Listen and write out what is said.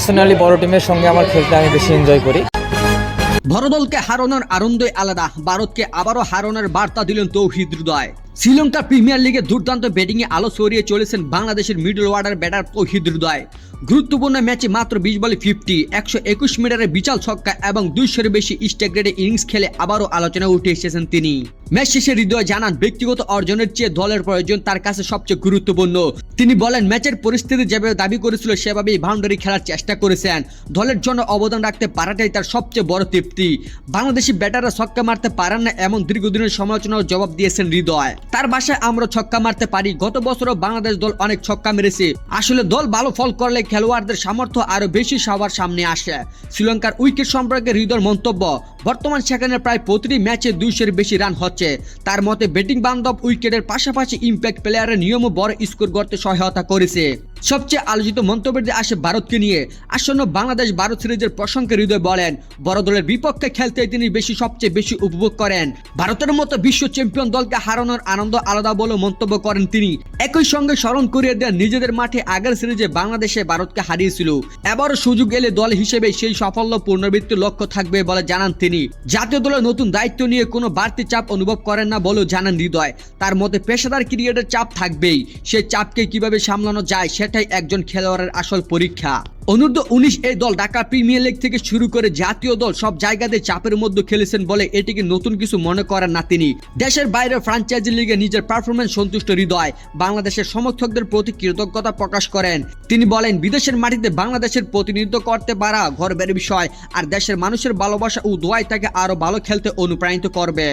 Personally বড় টিমের সঙ্গে আমার খেলতে আমি বেশি এনজয় করি। বড় দলকে হারানোর আনন্দই আলাদা। ভারতকে আবারও হারানোর বার্তা দিলেন তৌহিদ হৃদয়। শ্রীলঙ্কার প্রিমিয়ার লিগে দুর্দান্ত ব্যাটিংয়ে আলো ছড়িয়ে চলেছেন বাংলাদেশের মিডল অর্ডার ব্যাটার তৌহিদ হৃদয়। গুরুত্বপূর্ণ ম্যাচে মাত্র 20 বলে 50, 121 মিটারের বিশাল ছক্কা এবং 200-এর বেশি স্ট্রাইক রেটে ইনিংস খেলে আবারও আলোচনায় উঠে এসেছেন তিনি। ম্যাচ শেষে হৃদয় জানান, ব্যক্তিগত অর্জনের চেয়ে দলের প্রয়োজন তার কাছে সবচেয়ে গুরুত্বপূর্ণ। তিনি বলেন, ম্যাচের পরিস্থিতি যেভাবে দাবি করেছিল সেভাবেই বাউন্ডারি খেলার চেষ্টা করেছেন। দলের জন্য অবদান রাখতে পারাটাই তার সবচেয়ে বড় তৃপ্তি। বাংলাদেশি ব্যাটাররা ছক্কা মারতে পারেন না এমন দীর্ঘদিনের সমালোচনার জবাব দিয়েছেন হৃদয়। তার ভাষায়, আমরা ছক্কা মারতে পারি। গত বছরও বাংলাদেশ দল অনেক ছক্কা মেরেছে। আসলে দল ভালো ফল করলে খেলোয়াড়দের সামর্থ্য আরো বেশি সবার সামনে আসে। শ্রীলঙ্কার উইকেট সম্পর্কে হৃদয়ের মন্তব্য, বর্তমান সেখানে প্রায় প্রতিটি ম্যাচে 200-এর বেশি রান হচ্ছে। তার মতে, ব্যাটিং বান্ধব উইকেটের পাশাপাশি ইম্প্যাক্ট প্লেয়ারের নিয়মও বড় স্কোর করতে সহায়তা করেছে। সবচেয়ে আলোচিত মন্তব্যটি আসে ভারতকে নিয়ে। আসন্ন বাংলাদেশ ভারত সিরিজের প্রসঙ্গে হৃদয় বলেন, বড় দলের বিপক্ষে খেলতে তিনি সবচেয়ে বেশি উপভোগ করেন। ভারতের মতো বিশ্ব চ্যাম্পিয়ন দলকে হারানোর আনন্দ আলাদা বলে মন্তব্য করেন তিনি। একই সঙ্গে স্মরণ করিয়ে দেন, নিজেদের মাঠে আগের সিরিজে বাংলাদেশে ভারতকে হারিয়েছিল। এবারও সুযোগ এলে দল হিসেবে সেই সাফল্য পুনরাবৃত্তির লক্ষ্য থাকবে বলে জানান তিনি। জাতীয় দলের নতুন দায়িত্ব নিয়ে কোনো বাড়তি চাপ অনুভব করেন না বলেও জানান হৃদয়। তার মতে, পেশাদার ক্রিকেটের চাপ থাকবেই। সেই চাপকে কিভাবে সামলানো যায় সেটাই একজন খেলোয়াড়ের আসল পরীক্ষা। অনূর্ধ্ব-19 এই দল ঢাকা প্রিমিয়ার লিগ থেকে শুরু করে জাতীয় দল সব জায়গাতে চাপের মধ্যে খেলেছেন বলে এটিকে নতুন কিছু মনে করেন না তিনি। দেশের বাইরে ফ্র্যাঞ্চাইজি লিগে নিজের পারফরম্যান্স সন্তুষ্ট হৃদয় বাংলাদেশের সমর্থকদের প্রতি কৃতজ্ঞতা প্রকাশ করেন। তিনি বলেন, বিদেশের মাটিতে বাংলাদেশের প্রতিনিধিত্ব করতে পারা গর্বের বিষয়, আর দেশের মানুষের ভালোবাসা ও দোয়াই তাকে আরো ভালো খেলতে অনুপ্রাণিত করবে।